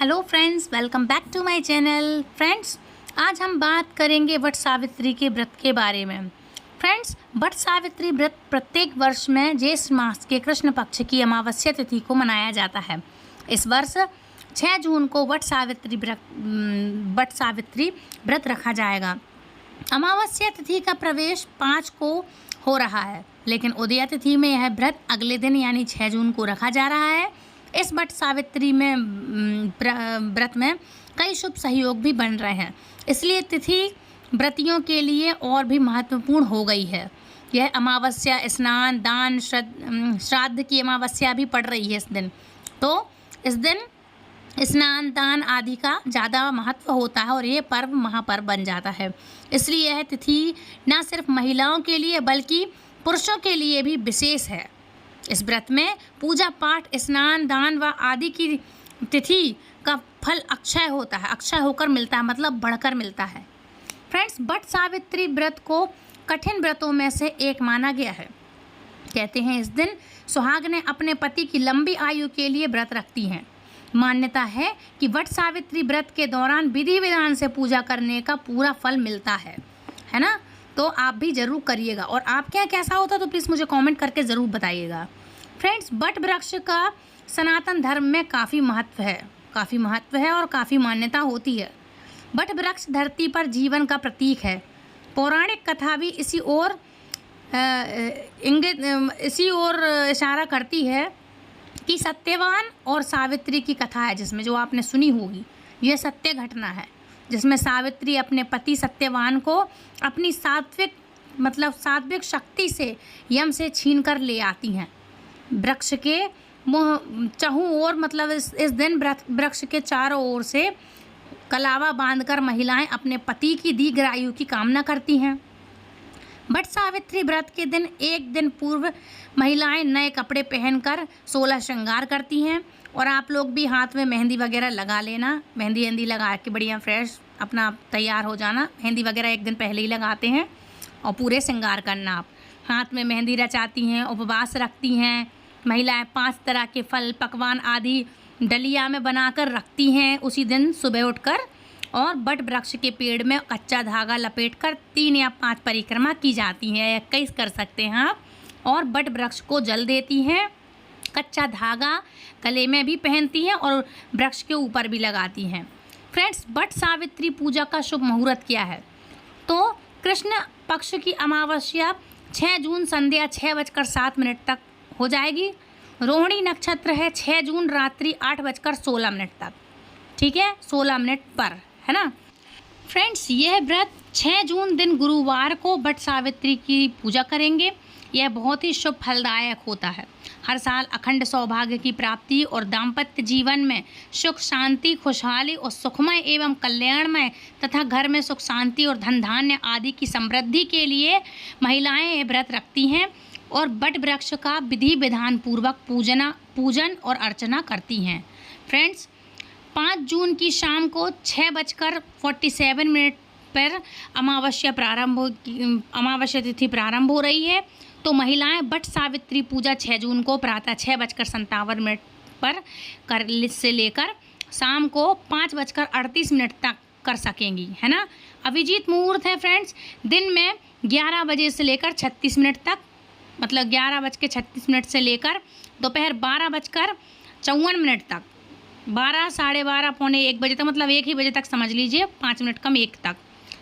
Hello friends, welcome back to my channel. Friends, आज हम बात करेंगे वट सावित्री के व्रत के बारे में। फ्रेंड्स, वट सावित्री व्रत प्रत्येक वर्ष में ज्येष्ठ मास के कृष्ण पक्ष की अमावस्या तिथि को मनाया जाता है। इस वर्ष 6 जून को वट सावित्री व्रत रखा जाएगा। अमावस्या तिथि का प्रवेश 5 को हो रहा है, लेकिन उदया तिथि में यह व्रत अगले दिन यानी 6 जून को रखा जा रहा है। इस वट सावित्री में व्रत में कई शुभ सहयोग भी बन रहे हैं, इसलिए तिथि व्रतियों के लिए और भी महत्वपूर्ण हो गई है। यह अमावस्या स्नान दान श्राद्ध की अमावस्या भी पड़ रही है इस दिन, तो इस दिन स्नान दान आदि का ज़्यादा महत्व होता है और ये पर्व महापर्व बन जाता है। इसलिए यह तिथि न सिर्फ महिलाओं के लिए बल्कि पुरुषों के लिए भी विशेष है। इस व्रत में पूजा पाठ स्नान दान व आदि की तिथि का फल अक्षय होता है, अक्षय होकर मिलता है, मतलब बढ़कर मिलता है। फ्रेंड्स, वट सावित्री व्रत को कठिन व्रतों में से एक माना गया है। कहते हैं इस दिन सुहागनें अपने पति की लंबी आयु के लिए व्रत रखती हैं। मान्यता है कि वट सावित्री व्रत के दौरान विधि विधान से पूजा करने का पूरा फल मिलता है ना। तो आप भी ज़रूर करिएगा, और आपके यहाँ कैसा होता है तो प्लीज़ मुझे कमेंट करके ज़रूर बताइएगा। फ्रेंड्स, वट वृक्ष का सनातन धर्म में काफ़ी महत्व है और काफ़ी मान्यता होती है। वट वृक्ष धरती पर जीवन का प्रतीक है। पौराणिक कथा भी इसी ओर इशारा करती है कि सत्यवान और सावित्री की कथा है, जिसमें जो आपने सुनी होगी, यह सत्य घटना है, जिसमें सावित्री अपने पति सत्यवान को अपनी सात्विक शक्ति से यम से छीन कर ले आती हैं। वृक्ष के चारों ओर, मतलब इस दिन वृक्ष के चारों ओर से कलावा बांधकर महिलाएं अपने पति की दीर्घायु की कामना करती हैं। वट सावित्री व्रत के दिन एक दिन पूर्व महिलाएं नए कपड़े पहनकर 16 श्रृंगार करती हैं, और आप लोग भी हाथ में मेहंदी वगैरह लगा लेना। मेहंदी लगा के बढ़िया फ्रेश अपना तैयार हो जाना। मेहंदी वगैरह एक दिन पहले ही लगाते हैं और पूरे श्रृंगार करना। आप हाथ में मेहंदी रचाती हैं, उपवास रखती हैं। महिलाएं 5 तरह के फल पकवान आदि डलिया में बनाकर रखती हैं उसी दिन सुबह उठकर, और वट वृक्ष के पेड़ में कच्चा धागा लपेटकर 3 या 5 परिक्रमा की जाती हैं, या 21 कर सकते हैं आप। और वट वृक्ष को जल देती हैं, कच्चा धागा गले में भी पहनती हैं और वृक्ष के ऊपर भी लगाती हैं। फ्रेंड्स, वट सावित्री पूजा का शुभ मुहूर्त क्या है? तो कृष्ण पक्ष की अमावस्या 6 जून संध्या 6:07 तक हो जाएगी। रोहिणी नक्षत्र है 6 जून रात्रि 8:16 तक, ठीक है, 16 मिनट पर, है ना। फ्रेंड्स, यह व्रत 6 जून दिन गुरुवार को वट सावित्री की पूजा करेंगे। यह बहुत ही शुभ फलदायक होता है। हर साल अखंड सौभाग्य की प्राप्ति और दाम्पत्य जीवन में सुख शांति खुशहाली और सुखमय एवं कल्याणमय तथा घर में सुख शांति और धन धान्य आदि की समृद्धि के लिए महिलाएं ये व्रत रखती हैं और वट वृक्ष का विधि विधान पूर्वक पूजन और अर्चना करती हैं। फ्रेंड्स, 5 जून की शाम को 6:47 पर अमावस्या तिथि प्रारंभ हो रही है। तो महिलाएं वट सावित्री पूजा 6 जून को प्रातः 6:57 पर से लेकर शाम को 5:38 तक कर सकेंगी, है ना। अभिजीत मुहूर्त है फ्रेंड्स, दिन में 11 बजे से लेकर 36 मिनट तक, मतलब 11:36 से लेकर दोपहर 12:54 तक, 12, 12:30, पौने 1 बजे तक, मतलब 1 ही बजे तक समझ लीजिए, 5 मिनट कम 1 तक,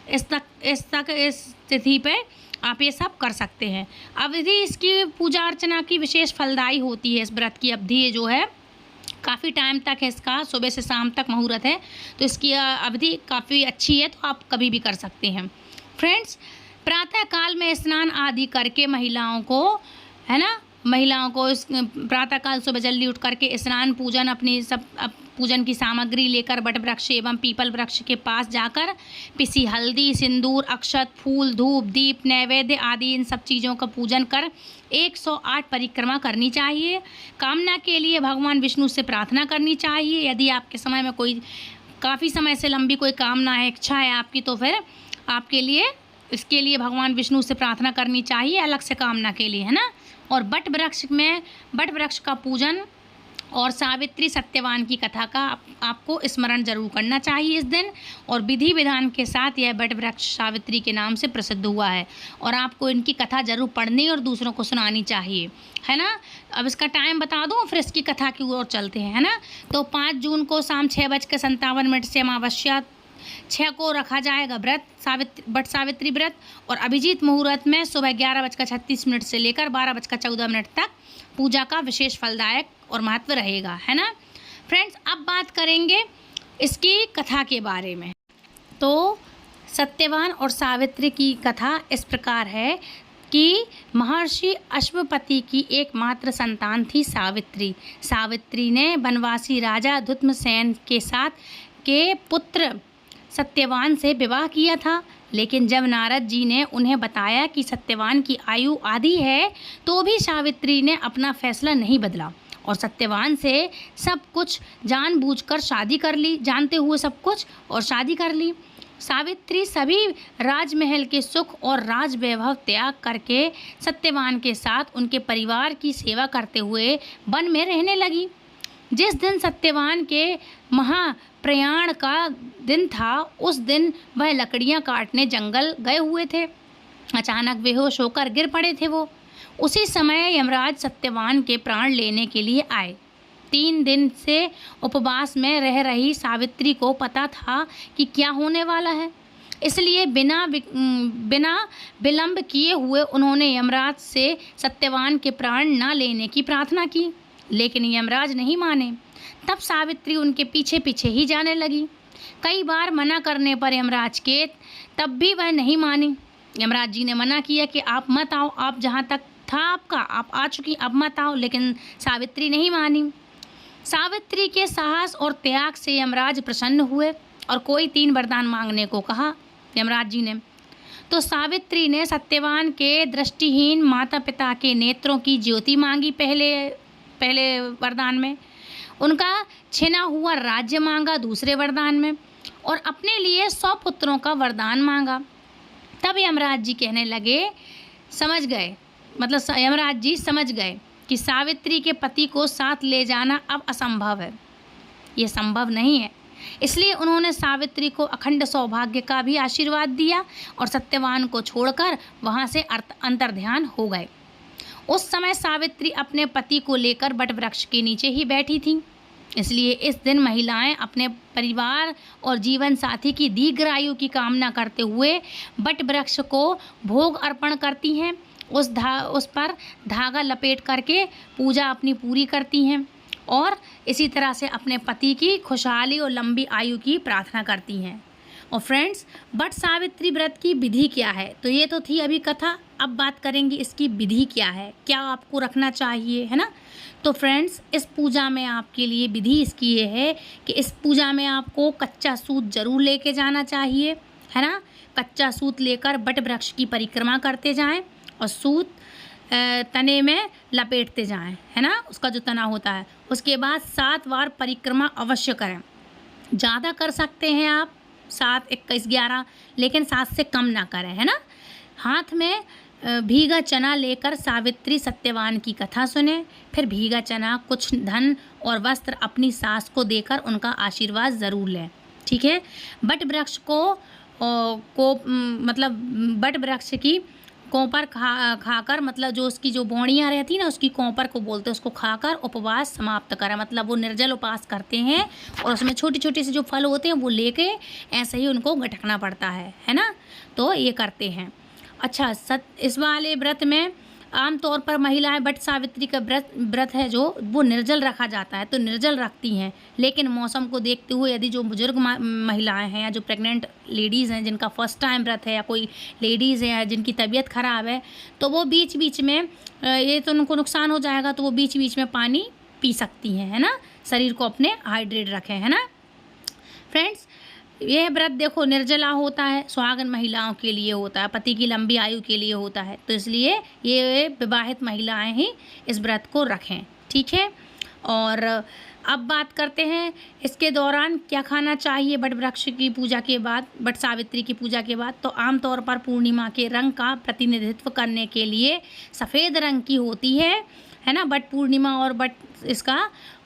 इस तिथि पे आप ये सब कर सकते हैं। अवधि इसकी पूजा अर्चना की विशेष फलदायी होती है। इस व्रत की अवधि जो है काफ़ी टाइम तक है, इसका सुबह से शाम तक मुहूर्त है, तो इसकी अवधि काफ़ी अच्छी है, तो आप कभी भी कर सकते हैं। फ्रेंड्स, प्रातः काल में स्नान आदि करके महिलाओं को, है ना, इस प्रातःकाल सुबह जल्दी उठ करके स्नान पूजन अपनी सब पूजन की सामग्री लेकर वट वृक्ष एवं पीपल वृक्ष के पास जाकर पिसी हल्दी सिंदूर अक्षत फूल धूप दीप नैवेद्य आदि इन सब चीज़ों का पूजन कर 108 परिक्रमा करनी चाहिए। कामना के लिए भगवान विष्णु से प्रार्थना करनी चाहिए। यदि आपके समय में कोई काफ़ी समय से लंबी कोई कामना है, इच्छा है आपकी, तो फिर आपके लिए इसके लिए भगवान विष्णु से प्रार्थना करनी चाहिए अलग से कामना के लिए, है ना। और वट वृक्ष का पूजन और सावित्री सत्यवान की कथा का आपको स्मरण जरूर करना चाहिए इस दिन। और विधि विधान के साथ यह वट वृक्ष सावित्री के नाम से प्रसिद्ध हुआ है और आपको इनकी कथा जरूर पढ़नी और दूसरों को सुनानी चाहिए, है ना। अब इसका टाइम बता दूँ, फिर इसकी कथा की ओर चलते हैं, है ना। तो 5 जून को शाम 6:57 से अमावस्या 6 को रखा जाएगा व्रत वट सावित्री व्रत। और अभिजीत मुहूर्त में सुबह 11:36 से लेकर 12:14 तक पूजा का विशेष फलदायक और महत्व रहेगा, है ना। फ्रेंड्स, अब बात करेंगे इसकी कथा के बारे में। तो सत्यवान और सावित्री की कथा इस प्रकार है कि महर्षि अश्वपति की एकमात्र संतान थी सावित्री। सावित्री ने वनवासी राजा धुम्रसेन के पुत्र सत्यवान से विवाह किया था, लेकिन जब नारद जी ने उन्हें बताया कि सत्यवान की आयु आधी है, तो भी सावित्री ने अपना फैसला नहीं बदला और सत्यवान से सब कुछ जानबूझकर शादी कर ली, जानते हुए सब कुछ और शादी कर ली। सावित्री सभी राजमहल के सुख और राज वैभव त्याग करके सत्यवान के साथ उनके परिवार की सेवा करते हुए वन में रहने लगी। जिस दिन सत्यवान के महाप्रयाण का दिन था, उस दिन वह लकड़ियां काटने जंगल गए हुए थे। अचानक बेहोश होकर गिर पड़े थे वो। उसी समय यमराज सत्यवान के प्राण लेने के लिए आए। 3 दिन से उपवास में रह रही सावित्री को पता था कि क्या होने वाला है, इसलिए बिना विलंब किए हुए उन्होंने यमराज से सत्यवान के प्राण न लेने की प्रार्थना की, लेकिन यमराज नहीं माने। तब सावित्री उनके पीछे पीछे ही जाने लगी। कई बार मना करने पर यमराज के तब भी वह नहीं मानी। यमराज जी ने मना किया कि आप मत आओ, आप जहाँ तक था आपका आप आ चुकी, अब मत आओ, लेकिन सावित्री नहीं मानी। सावित्री के साहस और त्याग से यमराज प्रसन्न हुए और कोई 3 वरदान मांगने को कहा यमराज जी ने। तो सावित्री ने सत्यवान के दृष्टिहीन माता पिता के नेत्रों की ज्योति मांगी पहले वरदान में, उनका छिना हुआ राज्य मांगा दूसरे वरदान में, और अपने लिए 100 पुत्रों का वरदान मांगा। तब यमराज जी कहने लगे, समझ गए, मतलब यमराज जी समझ गए कि सावित्री के पति को साथ ले जाना अब असंभव है, ये संभव नहीं है। इसलिए उन्होंने सावित्री को अखंड सौभाग्य का भी आशीर्वाद दिया और सत्यवान को छोड़कर वहाँ से अंतर्ध्यान हो गए। उस समय सावित्री अपने पति को लेकर वट वृक्ष के नीचे ही बैठी थी। इसलिए इस दिन महिलाएं अपने परिवार और जीवन साथी की दीर्घायु की कामना करते हुए वट वृक्ष को भोग अर्पण करती हैं। उस पर धागा लपेट करके पूजा अपनी पूरी करती हैं और इसी तरह से अपने पति की खुशहाली और लंबी आयु की प्रार्थना करती हैं। और फ्रेंड्स, वट सावित्री व्रत की विधि क्या है? तो ये तो थी अभी कथा, अब बात करेंगे इसकी विधि क्या है, क्या आपको रखना चाहिए, है ना। तो फ्रेंड्स, इस पूजा में आपके लिए विधि इसकी ये है कि इस पूजा में आपको कच्चा सूत जरूर लेके जाना चाहिए, है ना। कच्चा सूत लेकर वट वृक्ष की परिक्रमा करते जाएं और सूत तने में लपेटते जाएं, है ना, उसका जो तना होता है। उसके बाद 7 बार परिक्रमा अवश्य करें। ज़्यादा कर सकते हैं आप 7, 21, 11, लेकिन 7 से कम ना करें, है ना। हाथ में भीगा चना लेकर सावित्री सत्यवान की कथा सुने, फिर भीगा चना, कुछ धन और वस्त्र अपनी सास को देकर उनका आशीर्वाद ज़रूर लें, ठीक है। वट वृक्ष मतलब वट वृक्ष की कोंपर खाकर, मतलब जो उसकी जो बोड़ियाँ रहती ना, उसकी कोंपर को बोलते हैं, उसको खाकर उपवास समाप्त करें। मतलब वो निर्जल उपवास करते हैं और उसमें छोटे छोटे से जो फल होते हैं वो लेके ऐसे ही उनको गटकना पड़ता है ना। तो ये करते हैं। अच्छा, इस वाले व्रत में आमतौर पर महिलाएं वट सावित्री का व्रत है जो वो निर्जल रखा जाता है, तो निर्जल रखती हैं। लेकिन मौसम को देखते हुए यदि जो बुजुर्ग महिलाएं हैं या जो प्रेग्नेंट लेडीज़ हैं जिनका फर्स्ट टाइम व्रत है, या कोई लेडीज़ है जिनकी तबीयत ख़राब है, तो वो बीच बीच में ये तो उनको नुकसान हो जाएगा, तो वो बीच बीच में पानी पी सकती हैं, है ना। शरीर को अपने हाइड्रेट रखें, है ना। फ्रेंड्स, यह व्रत देखो निर्जला होता है, सुहागन महिलाओं के लिए होता है, पति की लंबी आयु के लिए होता है, तो इसलिए ये विवाहित महिलाएं ही इस व्रत को रखें, ठीक है। और अब बात करते हैं इसके दौरान क्या खाना चाहिए वट वृक्ष की पूजा के बाद, वट सावित्री की पूजा के बाद। तो आमतौर पर पूर्णिमा के रंग का प्रतिनिधित्व करने के लिए सफ़ेद रंग की होती है, है ना, बट पूर्णिमा और बट इसका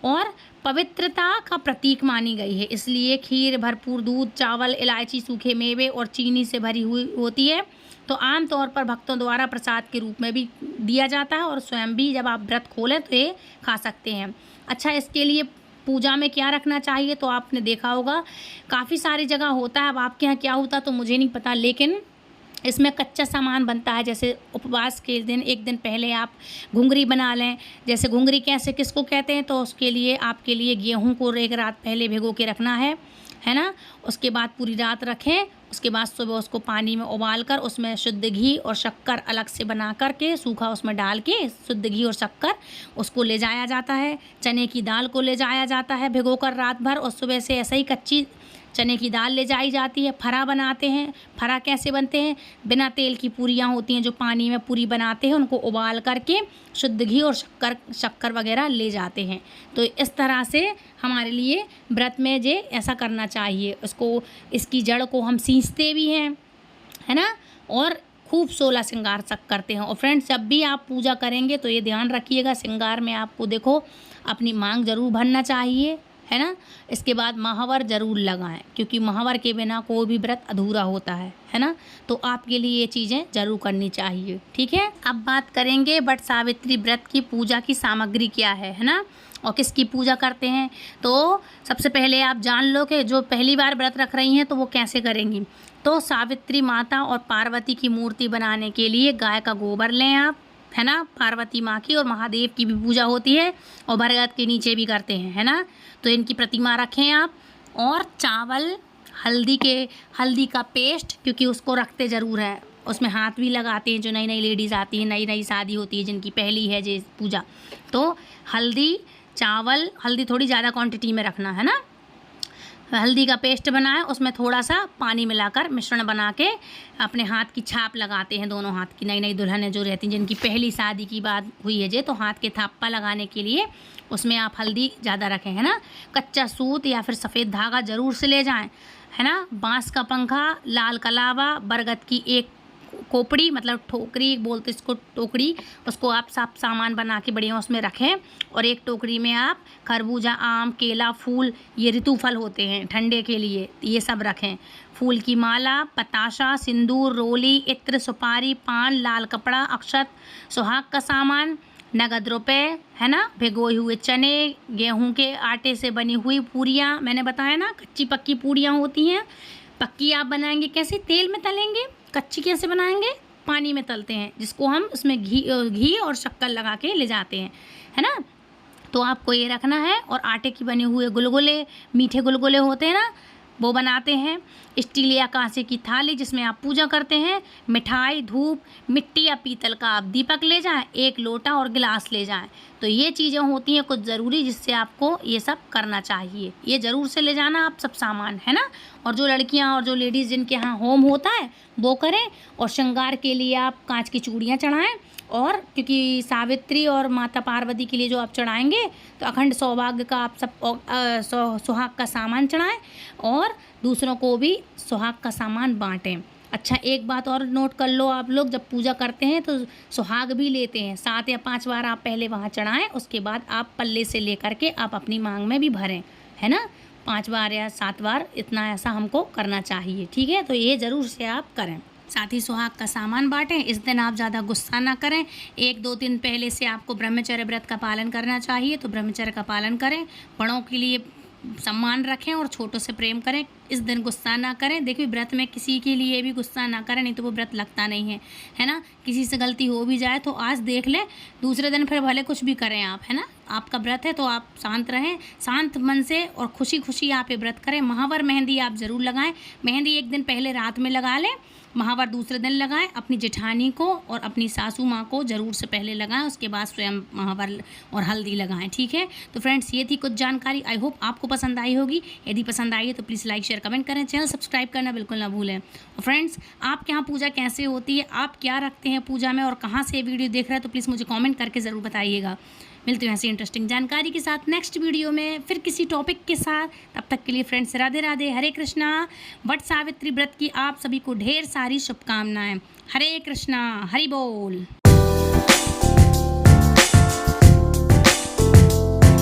और पवित्रता का प्रतीक मानी गई है। इसलिए खीर भरपूर दूध, चावल, इलायची, सूखे मेवे और चीनी से भरी हुई होती है। तो आमतौर पर भक्तों द्वारा प्रसाद के रूप में भी दिया जाता है और स्वयं भी जब आप व्रत खोलें तो ये खा सकते हैं। अच्छा, इसके लिए पूजा में क्या रखना चाहिए तो आपने देखा होगा काफ़ी सारी जगह होता है। अब आपके यहाँ क्या होता तो मुझे नहीं पता, लेकिन इसमें कच्चा सामान बनता है। जैसे उपवास के दिन एक दिन पहले आप घुंगरी बना लें। जैसे घुंगरी कैसे किसको कहते हैं तो उसके लिए आपके लिए गेहूं को एक रात पहले भिगो के रखना है ना। उसके बाद पूरी रात रखें, उसके बाद सुबह उसको पानी में उबाल कर उसमें शुद्ध घी और शक्कर अलग से बना कर के सूखा उसमें डाल के शुद्ध घी और शक्कर उसको ले जाया जाता है। चने की दाल को ले जाया जाता है भिगो कर रात भर, और सुबह से ऐसे ही कच्ची चने की दाल ले जाई जाती है। फरा बनाते हैं। फरा कैसे बनते हैं? बिना तेल की पूरियाँ होती हैं जो पानी में पूरी बनाते हैं, उनको उबाल करके शुद्ध घी और शक्कर वगैरह ले जाते हैं। तो इस तरह से हमारे लिए व्रत में जे ऐसा करना चाहिए। इसकी जड़ को हम सींचते भी हैं, है ना, और खूब 16 श्रृंगार तक करते हैं। और फ्रेंड्स, जब भी आप पूजा करेंगे तो ये ध्यान रखिएगा, श्रृंगार में आपको देखो अपनी मांग जरूर भरना चाहिए, है ना। इसके बाद महावर ज़रूर लगाएं, क्योंकि महावर के बिना कोई भी व्रत अधूरा होता है ना। तो आपके लिए ये चीज़ें ज़रूर करनी चाहिए, ठीक है। अब बात करेंगे वट सावित्री व्रत की पूजा की सामग्री क्या है ना, और किसकी पूजा करते हैं। तो सबसे पहले आप जान लो कि जो पहली बार व्रत रख रही हैं तो वो कैसे करेंगी। तो सावित्री माता और पार्वती की मूर्ति बनाने के लिए गाय का गोबर लें आप, है ना। पार्वती माँ की और महादेव की भी पूजा होती है और बरगद के नीचे भी करते हैं, है ना। तो इनकी प्रतिमा रखें आप, और चावल, हल्दी का पेस्ट, क्योंकि उसको रखते ज़रूर है। उसमें हाथ भी लगाते हैं जो नई नई लेडीज़ आती हैं, नई नई शादी होती है जिनकी पहली है ये पूजा। तो हल्दी, चावल, हल्दी थोड़ी ज़्यादा क्वांटिटी में रखना, है ना। हल्दी का पेस्ट बनाएं, उसमें थोड़ा सा पानी मिलाकर मिश्रण बना के अपने हाथ की छाप लगाते हैं, दोनों हाथ की। नई नई दुल्हनें जो रहती हैं जिनकी पहली शादी की बात हुई है जे, तो हाथ के थाप्पा लगाने के लिए उसमें आप हल्दी ज़्यादा रखें, है ना। कच्चा सूत या फिर सफ़ेद धागा ज़रूर से ले जाएं, है ना। बांस का पंखा, लाल कलावा, बरगद की एक खोपड़ी, मतलब ठोकरी बोलते इसको, टोकरी, उसको आप सब सामान बना के बढ़िया उसमें रखें। और एक टोकरी में आप खरबूजा, आम, केला, फूल, ये ऋतु फल होते हैं ठंडे के लिए, ये सब रखें। फूल की माला, पताशा, सिंदूर, रोली, इत्र, सुपारी, पान, लाल कपड़ा, अक्षत, सुहाग का सामान, नगद रुपए, है ना। भिगोए हुए चने, गेहूं के आटे से बनी हुई पूरियाँ, मैंने बताया ना कच्ची पक्की पूरियाँ होती हैं। पक्की आप बनाएंगे कैसे? तेल में तलेंगे। कच्ची कैसे बनाएंगे? पानी में तलते हैं, जिसको हम उसमें घी और शक्कर लगा के ले जाते हैं, है ना। तो आपको ये रखना है। और आटे की बने हुए गुलगुले, मीठे गुलगुले होते हैं ना, वो बनाते हैं। स्टील या कांसे की थाली जिसमें आप पूजा करते हैं। मिठाई, धूप, मिट्टी या पीतल का आप दीपक ले जाएं। एक लोटा और गिलास ले जाएं। तो ये चीज़ें होती हैं कुछ ज़रूरी, जिससे आपको ये सब करना चाहिए। ये ज़रूर से ले जाना आप सब सामान, है ना। और जो लड़कियां और जो लेडीज़ जिनके यहाँ होम होता है वो करें। और श्रृंगार के लिए आप कांच की चूड़ियाँ चढ़ाएँ, और क्योंकि सावित्री और माता पार्वती के लिए जो आप चढ़ाएंगे तो अखंड सौभाग्य का आप सब सुहाग का सामान चढ़ाएं, और दूसरों को भी सुहाग का सामान बांटें। अच्छा, एक बात और नोट कर लो, आप लोग जब पूजा करते हैं तो सुहाग भी लेते हैं। 7 या 5 बार आप पहले वहाँ चढ़ाएं, उसके बाद आप पल्ले से लेकर के आप अपनी मांग में भी भरें, है ना। 5 बार या 7 बार, इतना ऐसा हमको करना चाहिए, ठीक है। तो ये ज़रूर से आप करें। साथ ही सुहाग का सामान बांटें। इस दिन आप ज़्यादा गुस्सा ना करें। 1-2 दिन पहले से आपको ब्रह्मचर्य व्रत का पालन करना चाहिए, तो ब्रह्मचर्य का पालन करें। बड़ों के लिए सम्मान रखें और छोटों से प्रेम करें। इस दिन गुस्सा ना करें। देखिए, व्रत में किसी के लिए भी गुस्सा ना करें, नहीं तो वो व्रत लगता नहीं है ना। किसी से गलती हो भी जाए तो आज देख लें, दूसरे दिन फिर भले कुछ भी करें आप, है ना। आपका व्रत है तो आप शांत रहें, शांत मन से और खुशी खुशी आप ये व्रत करें। महावर मेहंदी आप ज़रूर लगाएं। मेहंदी एक दिन पहले रात में लगा लें, महावर दूसरे दिन लगाएं। अपनी जेठानी को और अपनी सासू माँ को ज़रूर से पहले लगाएं, उसके बाद स्वयं महावर और हल्दी लगाएं, ठीक है। तो फ्रेंड्स, ये थी कुछ जानकारी। आई होप आपको पसंद आई होगी। यदि पसंद आई है तो प्लीज़ लाइक, शेयर, कमेंट करें। चैनल सब्सक्राइब करना बिल्कुल ना भूलें। और फ्रेंड्स, आपके यहाँ पूजा कैसे होती है, आप क्या रखते हैं पूजा में, और कहाँ से वीडियो देख रहे हैं, तो प्लीज़ मुझे कॉमेंट करके ज़रूर बताइएगा। मिलते हैं ऐसी इंटरेस्टिंग जानकारी के साथ नेक्स्ट वीडियो में, फिर किसी टॉपिक के साथ। तब तक के लिए फ्रेंड्स, राधे राधे, हरे कृष्णा। वट सावित्री व्रत की आप सभी को ढेर सारी शुभकामनाएं। हरे कृष्णा, हरि बोल।